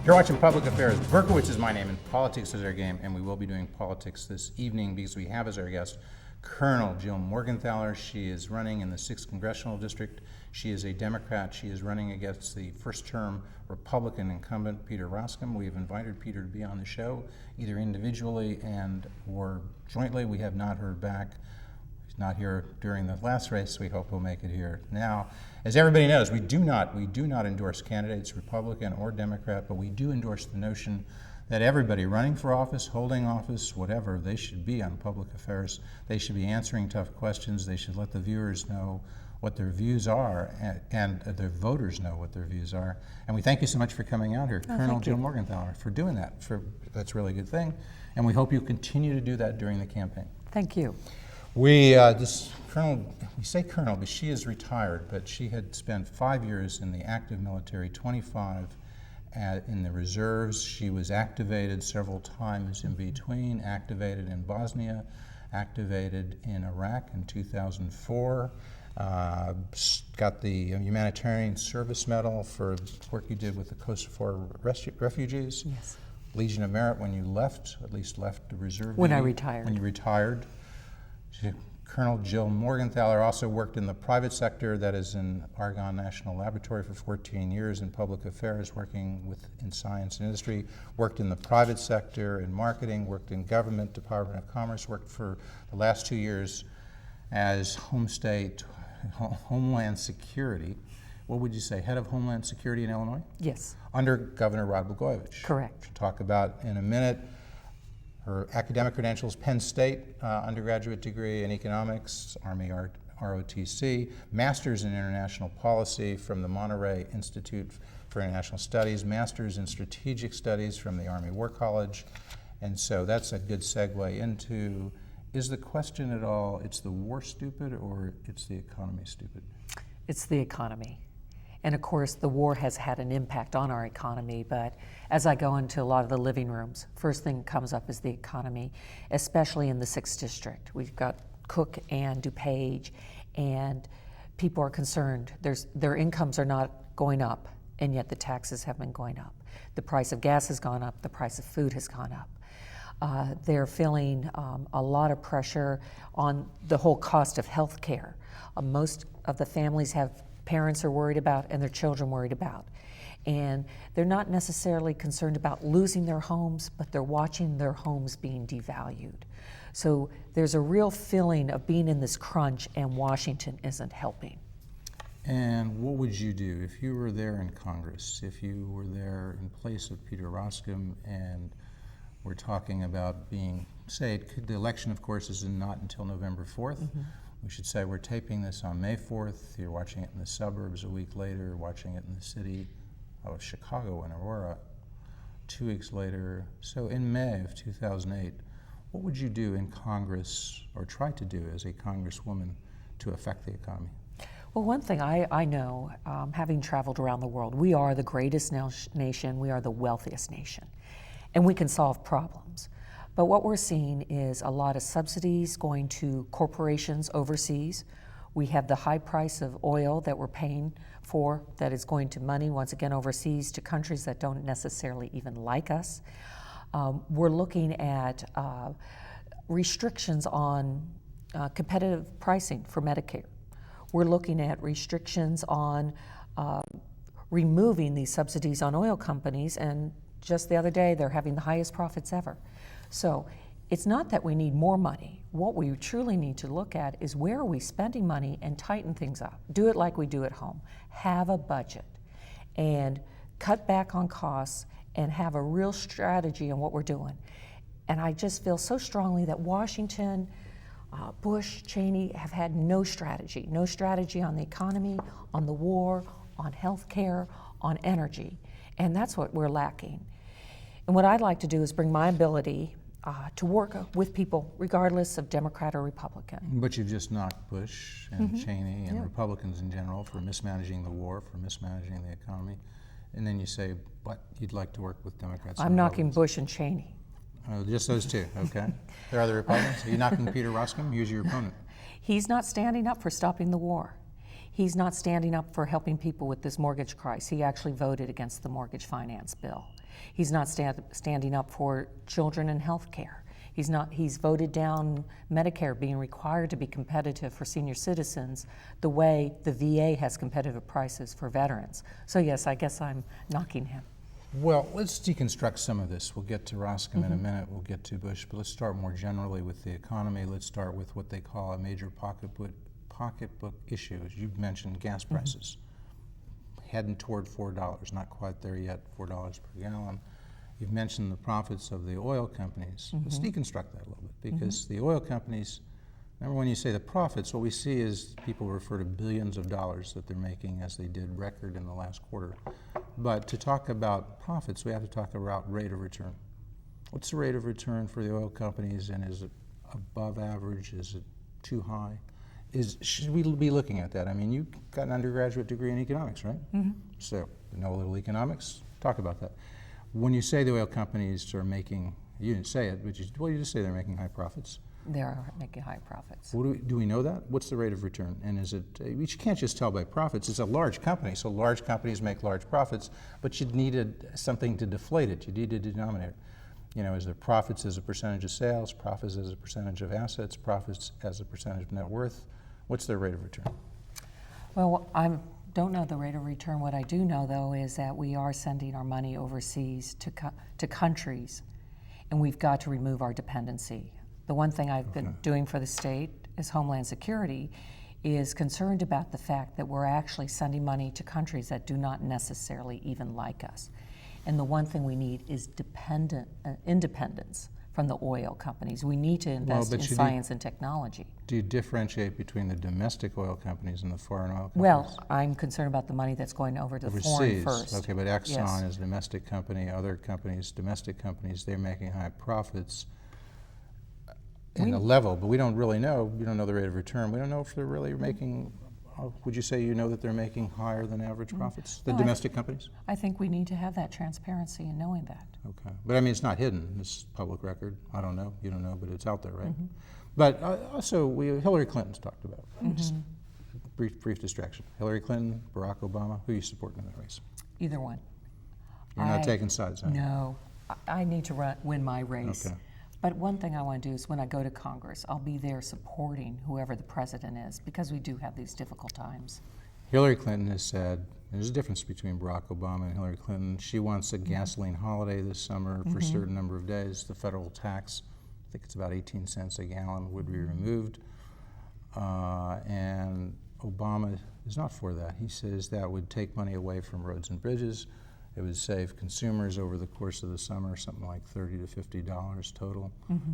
You're watching Public Affairs. Berkowitz is my name, and politics is our game, and we will be doing politics this evening because we have as our guest Colonel Jill Morgenthaler. She is running in the 6th Congressional District. She is a Democrat. She is running against the first-term Republican incumbent, Peter Roskam. We have invited Peter to be on the show, either individually or jointly. We have not heard back. He's not here during the last race. We hope he'll make it here now. As everybody knows, we do not endorse candidates, Republican or Democrat, but we do endorse the notion that everybody running for office, holding office, whatever, they should be on public affairs. They should be answering tough questions. They should let the viewers know what their views are, and their voters know what their views are. And we thank you so much for coming out here, Colonel Jill Morgenthaler, for doing that. That's a really good thing. And we hope you continue to do that during the campaign. Thank you. We say colonel, but she is retired, but she had spent 5 years in the active military, 25 in the reserves. She was activated several times in between, activated in Bosnia, activated in Iraq in 2004, got the Humanitarian Service Medal for work you did with the Kosovo refugees. Yes. Legion of Merit when you left, at least left the reserve. When I retired. When you retired. Colonel Jill Morgenthaler also worked in the private sector, that is in Argonne National Laboratory for 14 years in public affairs, working in science and industry, worked in the private sector in marketing, worked in government, Department of Commerce, worked for the last 2 years as Homeland Security. What would you say, head of Homeland Security in Illinois? Yes. Under Governor Blagojevich. Correct. We'll talk about in a minute. Her academic credentials, Penn State undergraduate degree in economics, Army ROTC, master's in international policy from the Monterey Institute for International Studies, master's in strategic studies from the Army War College. And so that's a good segue into, is the question at all, it's the war stupid or it's the economy stupid? It's the economy. And of course, the war has had an impact on our economy, but as I go into a lot of the living rooms, first thing that comes up is the economy, especially in the 6th District. We've got Cook and DuPage, and people are concerned. Their incomes are not going up, and yet the taxes have been going up. The price of gas has gone up, the price of food has gone up. They're feeling a lot of pressure on the whole cost of health care. Most of the families have parents are worried about and their children worried about. And they're not necessarily concerned about losing their homes, but they're watching their homes being devalued. So there's a real feeling of being in this crunch, and Washington isn't helping. And what would you do if you were there in Congress, if you were there in place of Peter Roskam, and we're talking about being, say, the election, of course, is not until November 4th. Mm-hmm. We should say we're taping this on May 4th. You're watching it in the suburbs a week later, watching it in the city of Chicago and Aurora 2 weeks later. So in May of 2008, what would you do in Congress, or try to do as a congresswoman, to affect the economy? Well, one thing I know, having traveled around the world, we are the greatest nation, we are the wealthiest nation, and we can solve problems. But what we're seeing is a lot of subsidies going to corporations overseas. We have the high price of oil that we're paying for that is going to money, once again, overseas to countries that don't necessarily even like us. We're looking at restrictions on competitive pricing for Medicare. We're looking at restrictions on removing these subsidies on oil companies, and just the other day, they're having the highest profits ever. So it's not that we need more money. What we truly need to look at is where are we spending money and tighten things up. Do it like we do at home. Have a budget and cut back on costs and have a real strategy on what we're doing. And I just feel so strongly that Washington, Bush, Cheney have had no strategy on the economy, on the war, on health care, on energy. And that's what we're lacking. And what I'd like to do is bring my ability to work with people, regardless of Democrat or Republican. But you've just knocked Bush and Cheney and Republicans in general for mismanaging the war, for mismanaging the economy. And then you say, but you'd like to work with Democrats. I'm knocking Bush and Cheney. Oh, just those two, okay. There are other Republicans. Are you knocking Peter Roskam? Who's your opponent? He's not standing up for stopping the war. He's not standing up for helping people with this mortgage crisis. He actually voted against the mortgage finance bill. He's not standing up for children and health care. He's voted down Medicare being required to be competitive for senior citizens the way the VA has competitive prices for veterans. So yes, I guess I'm knocking him. Well, let's deconstruct some of this. We'll get to Roscoe in a minute, we'll get to Bush, but let's start more generally with the economy. Let's start with what they call a major pocketbook issue. As you've mentioned, gas prices. Heading toward $4, not quite there yet, $4 per gallon. You've mentioned the profits of the oil companies. Let's deconstruct that a little bit, because the oil companies, remember when you say the profits, what we see is people refer to billions of dollars that they're making, as they did record in the last quarter. But to talk about profits, we have to talk about rate of return. What's the rate of return for the oil companies, and is it above average? Is it too high? Should we be looking at that? I mean, you got an undergraduate degree in economics, right? So you know a little economics. Talk about that. When you say the oil companies are making, you didn't say it, but you just say they're making high profits. They are making high profits. Do we know that? What's the rate of return? And is it, you can't just tell by profits. It's a large company, so large companies make large profits, but you needed something to deflate it. You need a denominator. You know, is there profits as a percentage of sales, profits as a percentage of assets, profits as a percentage of net worth? What's their rate of return? Well, I don't know the rate of return. What I do know, though, is that we are sending our money overseas to countries, and we've got to remove our dependency. The one thing I've been doing for the state as Homeland Security is concerned about the fact that we're actually sending money to countries that do not necessarily even like us. And the one thing we need is independence from the oil companies. We need to invest in science and technology. Do you differentiate between the domestic oil companies and the foreign oil companies? Well, I'm concerned about the money that's going over to the foreign first. Okay, but Exxon is a domestic company, other companies, domestic companies, they're making high profits in a level, but we don't really know. We don't know the rate of return. We don't know if they're really making, would you say you know that they're making higher than average profits, the domestic companies? I think we need to have that transparency in knowing that. Okay, but I mean, it's not hidden. It's public record. I don't know. You don't know, but it's out there, right? But also, Hillary Clinton's talked about. Just brief distraction. Hillary Clinton, Barack Obama. Who are you supporting in that race? Either one. You're not taking sides, huh? No, I need to win my race. Okay. But one thing I want to do is when I go to Congress, I'll be there supporting whoever the president is, because we do have these difficult times. Hillary Clinton has said, there's a difference between Barack Obama and Hillary Clinton. She wants a gasoline holiday this summer for a certain number of days. The federal tax, I think it's about 18 cents a gallon, would be removed. And Obama is not for that. He says that would take money away from roads and bridges. It would save consumers over the course of the summer something like $30 to $50 total.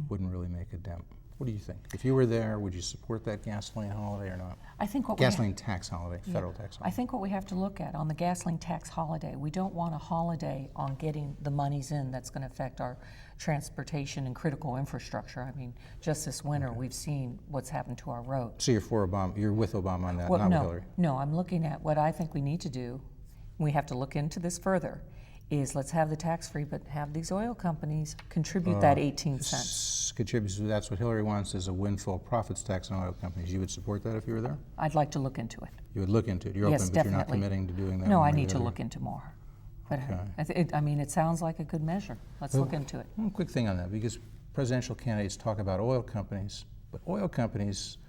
Wouldn't really make a dent. What do you think? If you were there, would you support that gasoline holiday or not? I think what gasoline tax holiday, federal tax holiday. I think what we have to look at on the gasoline tax holiday, we don't want a holiday on getting the monies in that's going to affect our transportation and critical infrastructure. I mean, just this winter, we've seen what's happened to our roads. So you're for Obama? You're with Obama on that, not with Hillary? No, I'm looking at what I think we need to do. We have to look into this further. Is let's have the tax-free, but have these oil companies contribute that 18 cents. That's what Hillary wants, is a windfall profits tax on oil companies. You would support that if you were there? I'd like to look into it. You would look into it. You're yes, open, but definitely. You're not committing to doing that. No, I need to look into more. But okay. I mean, it sounds like a good measure. Let's look into it. One quick thing on that, because presidential candidates talk about oil companies, but oil companies,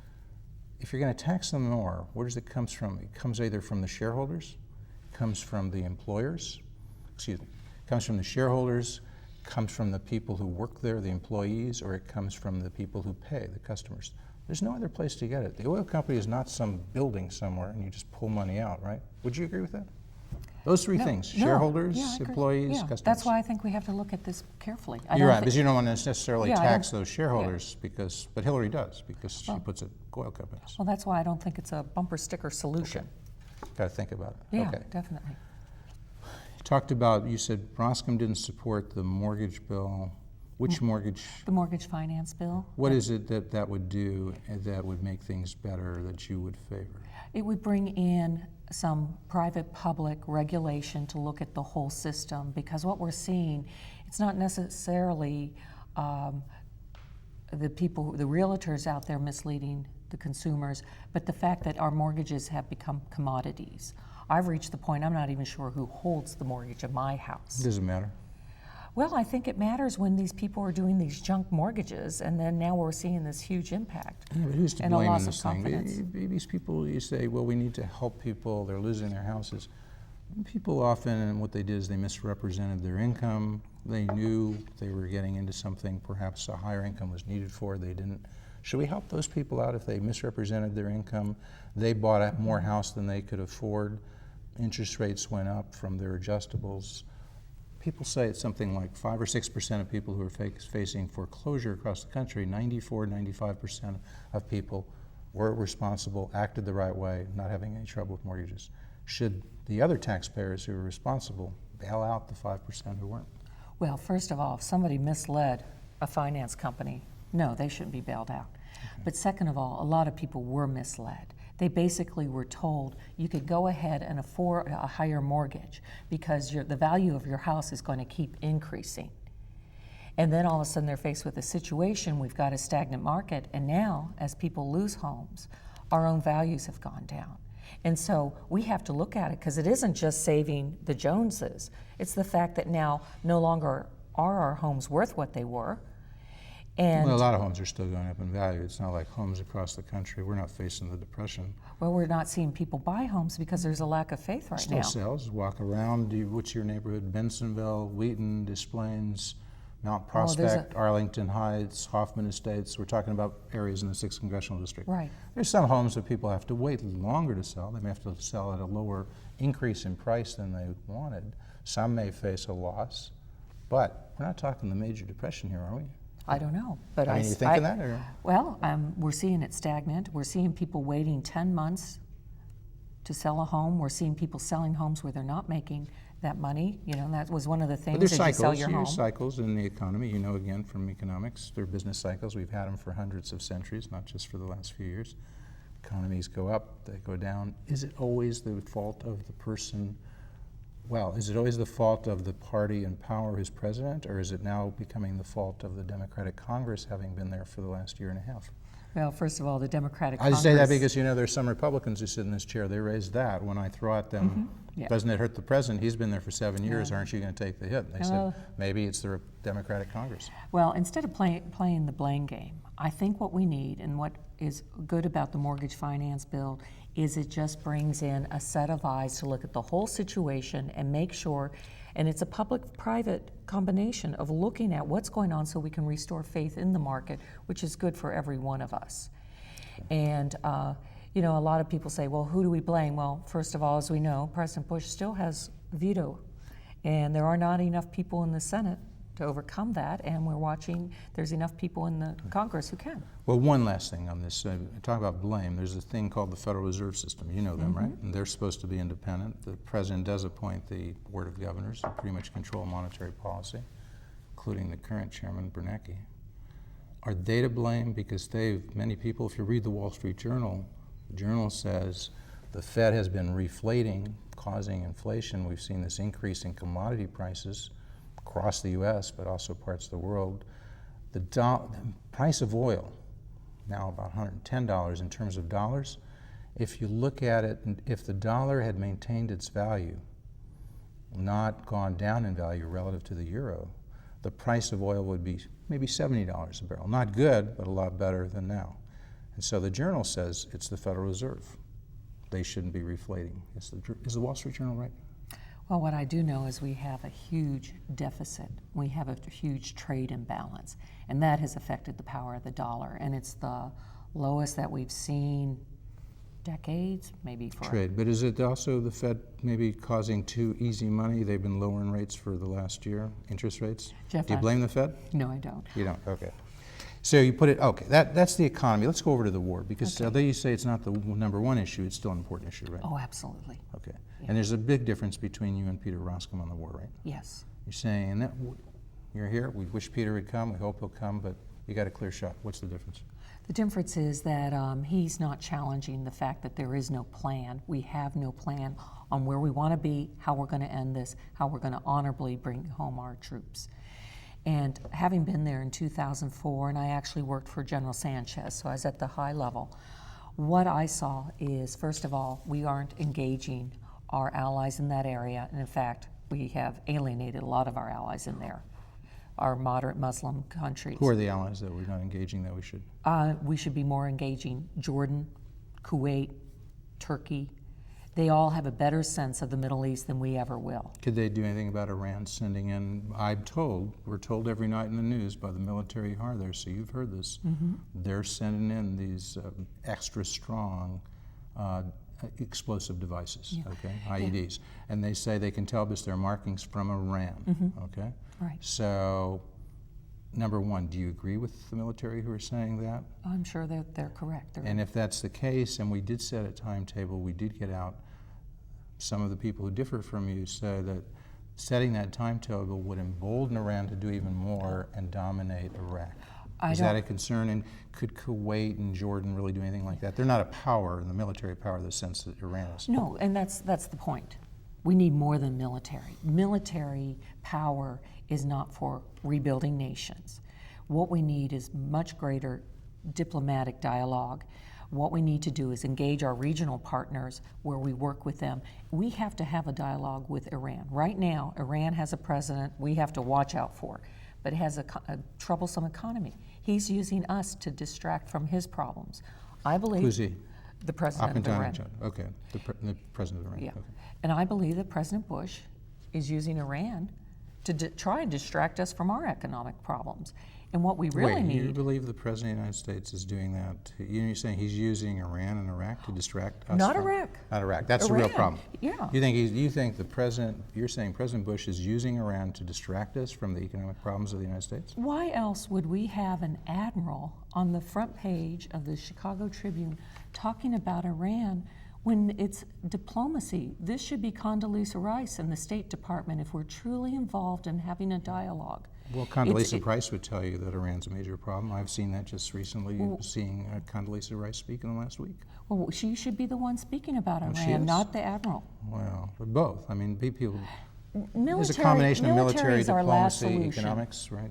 if you're going to tax them more, where does it come from? It comes either from the shareholders, it comes from the employers, it comes from the shareholders, comes from the people who work there, the employees, or it comes from the people who pay, the customers. There's no other place to get it. The oil company is not some building somewhere and you just pull money out, right? Would you agree with that? Those three things, shareholders, employees, customers. That's why I think we have to look at this carefully. You're right, because you don't want to necessarily tax those shareholders, but Hillary does, because she puts it oil companies. Well, that's why I don't think it's a bumper sticker solution. Okay. Got to think about it. Yeah, definitely. Talked about, you said Broscom didn't support the mortgage bill. Which mortgage? The mortgage finance bill. What is it that would do that would make things better that you would favor? It would bring in some private-public regulation to look at the whole system, because what we're seeing, it's not necessarily the realtors out there misleading the consumers, but the fact that our mortgages have become commodities. I've reached the point I'm not even sure who holds the mortgage of my house. It doesn't matter. Well, I think it matters when these people are doing these junk mortgages, and then now we're seeing this huge impact. Yeah, but who's to and a blame in loss this of thing? confidence. These people, you say, well, we need to help people, they're losing their houses. People often, and what they did is they misrepresented their income. They knew they were getting into something perhaps a higher income was needed for, they didn't. Should we help those people out if they misrepresented their income? They bought a more house than they could afford. Interest rates went up from their adjustables. People say it's something like 5 or 6% of people who are facing foreclosure across the country, 94, 95% of people were responsible, acted the right way, not having any trouble with mortgages. Should the other taxpayers who are responsible bail out the 5% who weren't? Well, first of all, if somebody misled a finance company, no, they shouldn't be bailed out. Okay. But second of all, a lot of people were misled. They basically were told you could go ahead and afford a higher mortgage because the value of your house is going to keep increasing. And then all of a sudden they're faced with a situation, we've got a stagnant market, and now as people lose homes, our own values have gone down. And so we have to look at it because it isn't just saving the Joneses, it's the fact that now no longer are our homes worth what they were. And well, a lot of homes are still going up in value. It's not like homes across the country. We're not facing the Depression. Well, we're not seeing people buy homes because there's a lack of faith right now. Still sales. Walk around. What's your neighborhood? Bensonville, Wheaton, Des Plaines, Mount Prospect, Arlington Heights, Hoffman Estates. We're talking about areas in the 6th Congressional District. Right. There's some homes that people have to wait longer to sell. They may have to sell at a lower increase in price than they wanted. Some may face a loss. But we're not talking the major depression here, are we? I don't know, but I mean, you thinking that? Or? Well, we're seeing it stagnant. We're seeing people waiting 10 months to sell a home. We're seeing people selling homes where they're not making that money. You know, that was one of the things. But there's as cycles. You sell your home. There's cycles in the economy. You know, again from economics, they're business cycles. We've had them for hundreds of centuries, not just for the last few years. Economies go up, they go down. Is it always the fault of the person? Well, is it always the fault of the party in power who's president, or is it now becoming the fault of the Democratic Congress having been there for the last year and a half? Well, first of all, the Democratic I Congress... say that because, you know, there's some Republicans who sit in this chair. They raised that. When I throw at them, doesn't it hurt the president? He's been there for 7 years. Aren't you going to take the hit? They said, maybe it's the Democratic Congress. Well, instead of playing the blame game, I think what we need, and what is good about the mortgage finance bill, is it just brings in a set of eyes to look at the whole situation and make sure, and it's a public-private combination of looking at what's going on so we can restore faith in the market, which is good for every one of us. And you know, a lot of people say, well, who do we blame? Well, first of all, as we know, President Bush still has veto, and there are not enough people in the Senate to overcome that, and we're watching there's enough people in the Congress who can. Well, one last thing on this. Talk about blame. There's a thing called the Federal Reserve System. You know them, right? And they're supposed to be independent. The president does appoint the Board of Governors who pretty much control monetary policy, including the current chairman, Bernanke. Are they to blame? Because many people, if you read the Wall Street Journal, the journal says the Fed has been reflating, causing inflation. We've seen this increase in commodity prices across the U.S., but also parts of the world. The price of oil, now about $110 in terms of dollars. If you look at it, if the dollar had maintained its value, not gone down in value relative to the euro, the price of oil would be maybe $70 a barrel. Not good, but a lot better than now. And so the journal says it's the Federal Reserve. They shouldn't be reflating. Is the Wall Street Journal right? Well, what I do know is we have a huge deficit. We have a huge trade imbalance, and that has affected the power of the dollar. And it's the lowest that we've seen decades, maybe for trade. But is it also the Fed maybe causing too easy money? They've been lowering rates for the last year, interest rates. Jeff, do you blame the Fed? No, I don't. You don't. Okay. So you put it. Okay. That's the economy. Let's go over to the war because although you say it's not the number one issue, it's still an important issue, right? Oh, absolutely. Okay. Yeah. And there's a big difference between you and Peter Roskam on the war, right? Yes. You're saying that you're here. We wish Peter would come. We hope he'll come, but you got a clear shot. What's the difference? The difference is that he's not challenging the fact that there is no plan. We have no plan on where we want to be, how we're going to end this, how we're going to honorably bring home our troops. And having been there in 2004, and I actually worked for General Sanchez, so I was at the high level, what I saw is, first of all, we aren't engaging our allies in that area. And in fact, we have alienated a lot of our allies in there. our moderate Muslim countries. Who are the allies that we're not engaging that we should? We should be more engaging. Jordan, Kuwait, Turkey. They all have a better sense of the Middle East than we ever will. Could they do anything about Iran sending in, we're told every night in the news by the military who are there, so you've heard this, they're sending in these extra strong explosive devices, okay, IEDs. And they say they can tell us their markings from Iran, okay? Right. So, number one, do you agree with the military who are saying that? I'm sure they're correct. And if that's the case, and we did set a timetable, we did get out, some of the people who differ from you say that setting that timetable would embolden Iran to do even more and dominate Iraq. Is that a concern? And could Kuwait and Jordan really do anything like that? They're not a power in the military power in the sense that Iran is. No, and that's the point. We need more than military. Military power is not for rebuilding nations. What we need is much greater diplomatic dialogue. What we need to do is engage our regional partners where we work with them. We have to have a dialogue with Iran. Right now, Iran has a president we have to watch out for, but it has a troublesome economy. He's using us to distract from his problems. I believe— Who's he? The president of Iran. Okay, the president of Iran. Yeah. Okay. And I believe that President Bush is using Iran to try and distract us from our economic problems. And what we really need— you believe the President of the United States is doing that? You're saying he's using Iran and Iraq to distract us? Not Iraq. Not Iraq. That's the real Iran. problem. Yeah. You think the President, you're saying President Bush is using Iran to distract us from the economic problems of the United States? Why else would we have an admiral on the front page of the Chicago Tribune talking about Iran when it's diplomacy? This should be Condoleezza Rice in the State Department if we're truly involved in having a dialogue. Well, Condoleezza Rice would tell you that Iran's a major problem. I've seen that just recently, seeing Condoleezza Rice speak in the last week. Well, she should be the one speaking about Well, Iran, not the admiral. Well, both. I mean, people. Military, there's a combination of military, is our last diplomacy, solution. economics, right?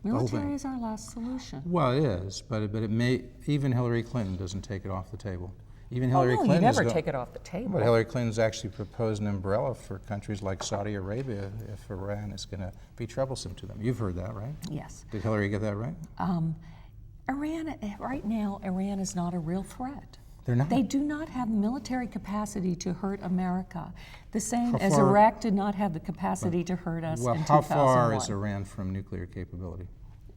Military is our last solution. Well, it is, but it may. Even Hillary Clinton doesn't take it off the table. Even Hillary no, Clinton. You never take it off the table. But Hillary Clinton's actually proposed an umbrella for countries like Saudi Arabia if Iran is going to be troublesome to them. You've heard that, right? Yes. Did Hillary get that right? Iran, right now, Iran is not a real threat. They're not. They do not have military capacity to hurt America, the same as Iraq did not have the capacity to hurt us in 2001. How far is Iran from nuclear capability?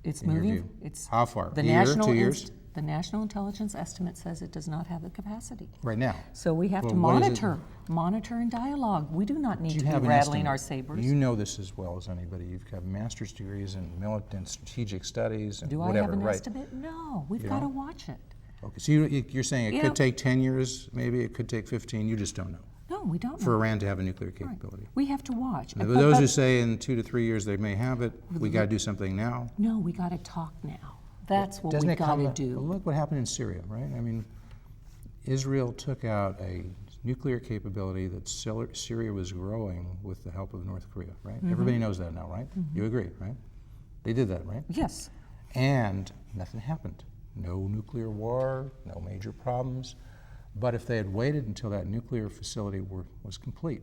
It's in your moving. view? It's how far? The a year, 2 years? The National Intelligence Estimate says it does not have the capacity. Right now. So we have to monitor and dialogue. We do not need to be rattling our sabers. You know this as well as anybody. You've got master's degrees in military and strategic studies and do whatever, I have an right? estimate? No, we've got to watch it. Okay, so you're saying it could take 10 years, maybe it could take 15, you just don't know. No, we don't know. For Iran to have a nuclear capability. Right. We have to watch. But those who say in 2 to 3 years they may have it, we got to do something now. No, we got to talk now. That's what we got to do. Well, look what happened in Syria, right? I mean, Israel took out a nuclear capability that Syria was growing with the help of North Korea, right? Everybody knows that now, right? You agree, right? They did that, right? Yes. And nothing happened. No nuclear war, no major problems. But if they had waited until that nuclear facility was complete,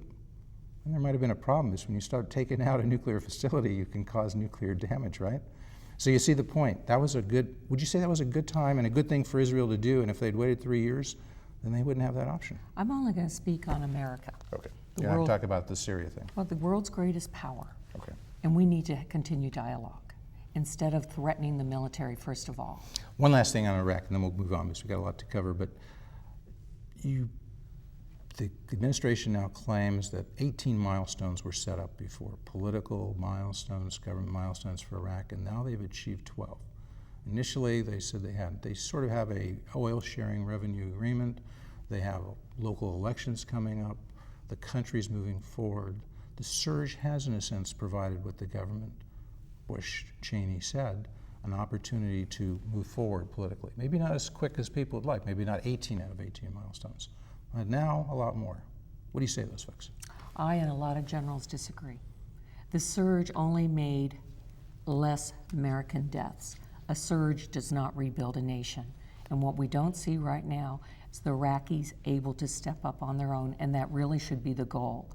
then there might have been a problem. Is when you start taking out a nuclear facility, you can cause nuclear damage, right? So you see the point. Would you say that was a good time and a good thing for Israel to do? And if they'd waited 3 years, then they wouldn't have that option. I'm only going to speak on America. Okay. You're not talking about the Syria thing. Well, the world's greatest power. Okay. And we need to continue dialogue instead of threatening the military, first of all. One last thing on Iraq, and then we'll move on because we've got a lot to cover. But the administration now claims that 18 milestones were set up before, political milestones, government milestones for Iraq, and now they've achieved 12. Initially, they said they sort of have a oil sharing revenue agreement. They have local elections coming up. The country's moving forward. The surge has, in a sense, provided what the government, Bush, Cheney said, an opportunity to move forward politically. Maybe not as quick as people would like, maybe not 18 out of 18 milestones. But now, a lot more. What do you say to those folks? I and a lot of generals disagree. The surge only made less American deaths. A surge does not rebuild a nation. And what we don't see right now is the Iraqis able to step up on their own, and that really should be the goal.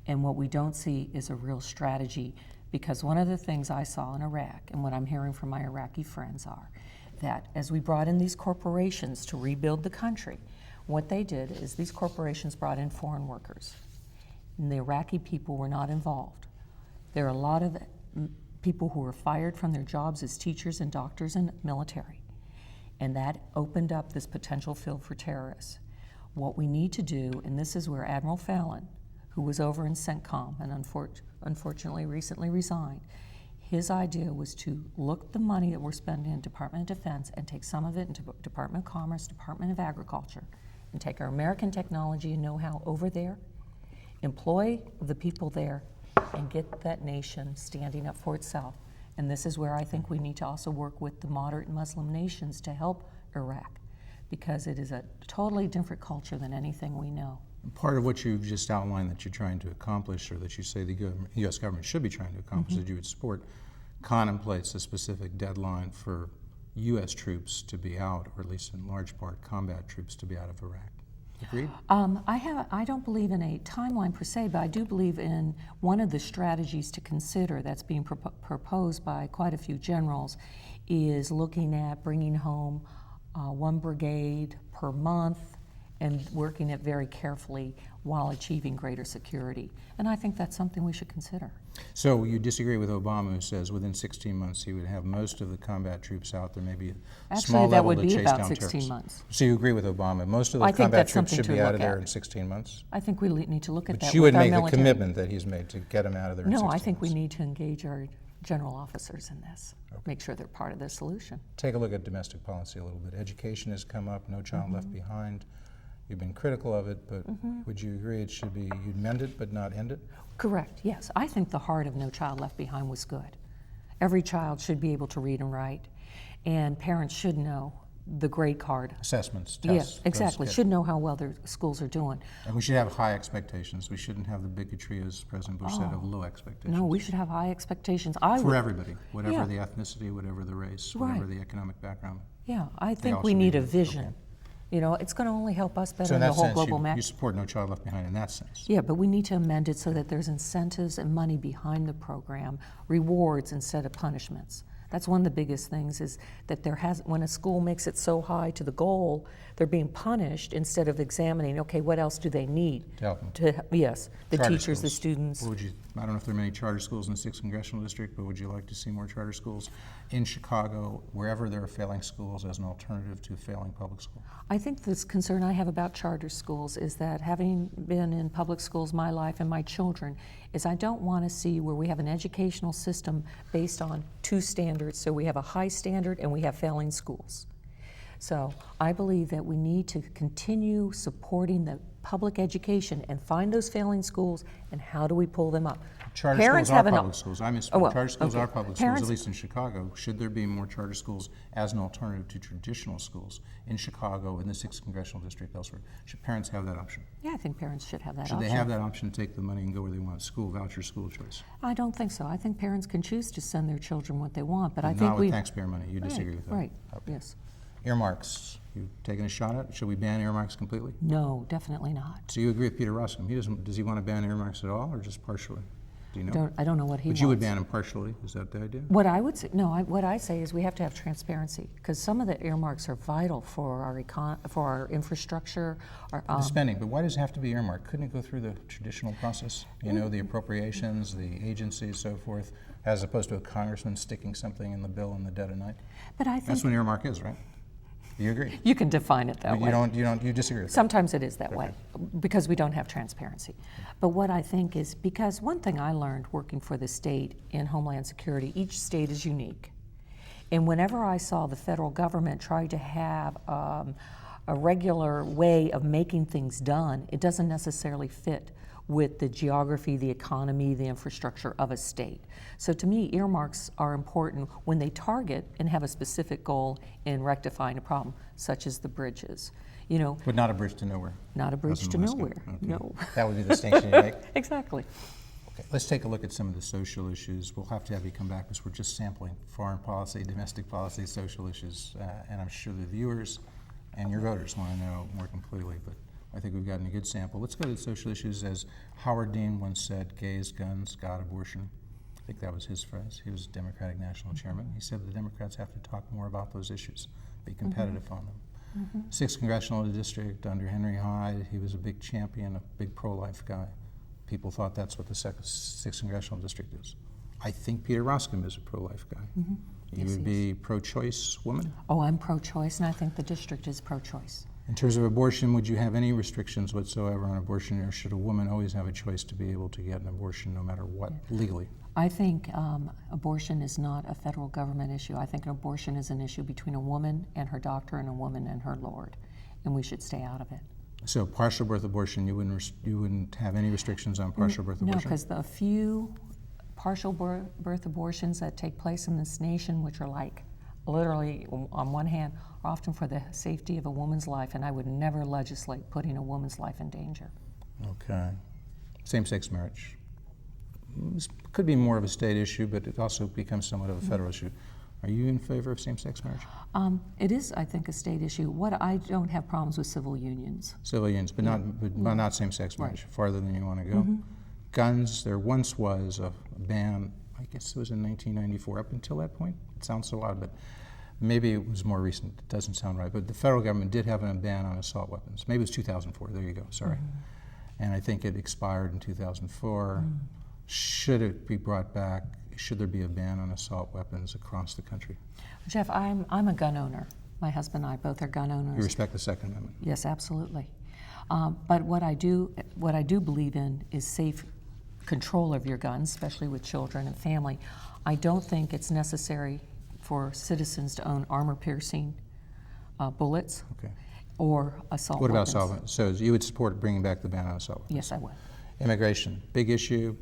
And what we don't see is a real strategy Because one of the things I saw in Iraq, and what I'm hearing from my Iraqi friends, are that as we brought in these corporations to rebuild the country, what they did is these corporations brought in foreign workers, and the Iraqi people were not involved. There are a lot of people who were fired from their jobs as teachers and doctors and military, and that opened up this potential field for terrorists. What we need to do, and this is where Admiral Fallon, who was over in CENTCOM and unfortunately recently resigned, his idea was to look the money that we're spending in Department of Defense and take some of it into Department of Commerce, Department of Agriculture, and take our American technology and know-how over there, employ the people there, and get that nation standing up for itself. And this is where I think we need to also work with the moderate Muslim nations to help Iraq, because it is a totally different culture than anything we know. Part of what you've just outlined that you're trying to accomplish, or that you say the U.S. government should be trying to accomplish, that you would support, contemplates a specific deadline for U.S. troops to be out, or at least in large part combat troops to be out of Iraq. Agreed? I don't believe in a timeline per se, but I do believe in one of the strategies to consider that's being proposed by quite a few generals is looking at bringing home one brigade per month and working it very carefully while achieving greater security. And I think that's something we should consider. So you disagree with Obama, who says within 16 months he would have most of the combat troops out there, maybe a small level to chase down terrorists? Actually, that would be about 16 months. So you agree with Obama? Most of the combat troops should be out of there in 16 months? I think we need to look at that. But you would make the commitment that he's made to get them out of there in 16 months? No, I think we need to engage our general officers in this, make sure they're part of the solution. Take a look at domestic policy a little bit. Education has come up, no child left behind. You've been critical of it, but would you agree it should be, you'd mend it but not end it? Correct, yes. I think the heart of No Child Left Behind was good. Every child should be able to read and write, and parents should know the grade card. Assessments, tests. Yeah, exactly. Should know how well their schools are doing. And we should have high expectations. We shouldn't have the bigotry, as President Bush said, of low expectations. No, we should have high expectations. For everybody, whatever the ethnicity, whatever the race, whatever the economic background. Yeah, I think we need a vision. Okay. You know, it's going to only help us better in the whole global map. You support No Child Left Behind in that sense. Yeah, but we need to amend it so that there's incentives and money behind the program, rewards instead of punishments. That's one of the biggest things, is that when a school makes it so high to the goal, they're being punished instead of examining, okay, what else do they need? To help them. Yes, the charter teachers, schools. the students. I don't know if there are many charter schools in the 6th Congressional District, but would you like to see more charter schools in Chicago, wherever there are failing schools, as an alternative to a failing public school? I think this concern I have about charter schools is that, having been in public schools my life and my children, is I don't want to see where we have an educational system based on two standards. So we have a high standard and we have failing schools. So I believe that we need to continue supporting the public education and find those failing schools, and how do we pull them up? Charter schools are public schools. Charter schools are public schools, at least in Chicago. Should there be more charter schools as an alternative to traditional schools in Chicago, in the 6th Congressional District, elsewhere? Should parents have that option? Yeah, I think parents should have that option. Should they have that option to take the money and go where they want, school voucher, school choice? I don't think so. I think parents can choose to send their children what they want, but I think not with taxpayer money. You disagree with that? Right, okay. Yes. Earmarks, you taking a shot at it? Should we ban earmarks completely? No, definitely not. So you agree with Peter Roskam? Does he want to ban earmarks at all, or just partially? Do you know? I don't know what he wants. But you would ban them partially? Is that the idea? What I would say, what I say is we have to have transparency, because some of the earmarks are vital for our infrastructure. The spending, but why does it have to be earmarked? Couldn't it go through the traditional process? You know, the appropriations, the agencies, so forth, as opposed to a congressman sticking something in the bill in the dead of night? But I think that's what an earmark is, right? You agree? You can define it that way. You disagree with that? Sometimes it is that way, because we don't have transparency. But what I think is, because one thing I learned working for the state in Homeland Security, each state is unique. And whenever I saw the federal government try to have a regular way of making things done, it doesn't necessarily fit with the geography, the economy, the infrastructure of a state. So to me, earmarks are important when they target and have a specific goal in rectifying a problem, such as the bridges. You know, but not a bridge to nowhere. Not a bridge to nowhere. Okay. No. That would be the distinction you make. Exactly. Okay, let's take a look at some of the social issues. We'll have to have you come back, because we're just sampling foreign policy, domestic policy, social issues, and I'm sure the viewers and your voters want to know more completely. But I think we've gotten a good sample. Let's go to the social issues. As Howard Dean once said, gays, guns, God, abortion. think that was his phrase. He was Democratic National Chairman. He said the Democrats have to talk more about those issues, be competitive on them. 6th Congressional District under Henry Hyde, he was a big champion, a big pro-life guy. People thought that's what the 6th Congressional District is. I think Peter Roskam is a pro-life guy. You Yes, would he be pro-choice woman? Oh, I'm pro-choice, and I think the district is pro-choice. In terms of abortion, would you have any restrictions whatsoever on abortion, or should a woman always have a choice to be able to get an abortion no matter what, legally? I think abortion is not a federal government issue. I think an abortion is an issue between a woman and her doctor and a woman and her Lord, and we should stay out of it. So partial birth abortion, you wouldn't have any restrictions on partial birth No, abortion? because the few partial birth abortions that take place in this nation, which are like literally on one hand, are often for the safety of a woman's life, and I would never legislate putting a woman's life in danger. Okay. Same-sex marriage. This could be more of a state issue, but it also becomes somewhat of a federal issue. Are you in favor of same-sex marriage? It is, I think, a state issue. What I don't have problems with civil unions. Civil unions, but not same-sex marriage, Right. farther than you want to go. Guns, there once was a ban, I guess it was in 1994, up until that point. It sounds so odd, but maybe it was more recent. It doesn't sound right. But the federal government did have a ban on assault weapons. Maybe it was 2004, there you go, sorry. And I think it expired in 2004. Should it be brought back? Should there be a ban on assault weapons across the country? Jeff, I'm a gun owner. My husband and I both are gun owners. You respect the Second Amendment? Yes, absolutely. But what I do believe in is safe control of your guns, especially with children and family. I don't think it's necessary for citizens to own armor-piercing bullets Okay. or assault What about weapons. assault weapons? So you would support bringing back the ban on assault weapons? Yes, I would. Immigration, big issue.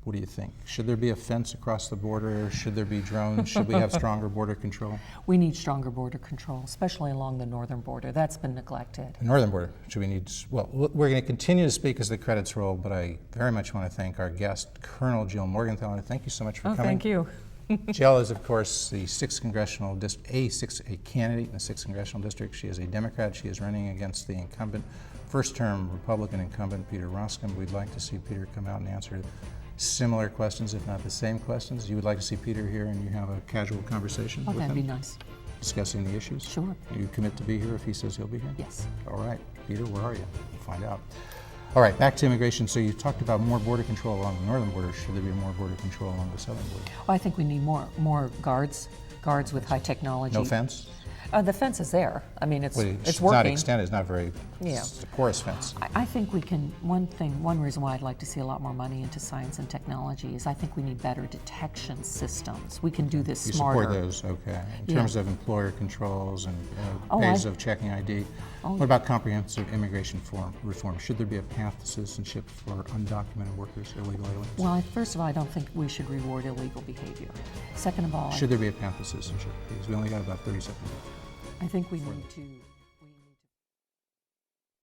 What do you think? Should there be a fence across the border? Should there be drones? Should we have stronger border control? We need stronger border control, especially along the northern border. That's been neglected. The northern border, should we need, well, we're going to continue to speak as the credits roll, but I very much want to thank our guest, Colonel Jill Morgenthaler. Thank you so much for coming. Thank you. Jill is, of course, the 6th Congressional a candidate in the 6th Congressional District. She is a Democrat. She is running against the incumbent, first-term Republican incumbent, Peter Roskam. We'd like to see Peter come out and answer similar questions, if not the same questions. You would like to see Peter here and you have a casual conversation Oh, with that'd him? be nice. Discussing the issues? Sure. You commit to be here if he says he'll be here? Yes. All right. Peter, where are you? We'll find out. All right, back to immigration. So you talked about more border control along the northern border. Should there be more border control along the southern border? Well, I think we need more guards with high technology. No fence? The fence is there. I mean, it's Well, it's not working. extended. It's not very Yeah. it's a porous fence. I think we can, one reason why I'd like to see a lot more money into science and technology is I think we need better detection systems. We can do this You smarter. support those, okay. In Yeah. terms of employer controls and Oh, ways of checking ID. Oh. What about comprehensive immigration reform? Should there be a path to citizenship for undocumented workers, illegal aliens? Well, first of all, I don't think we should reward illegal behavior. Second of all, Should there be a path to citizenship? Because we only got about 30 seconds left. I think we need to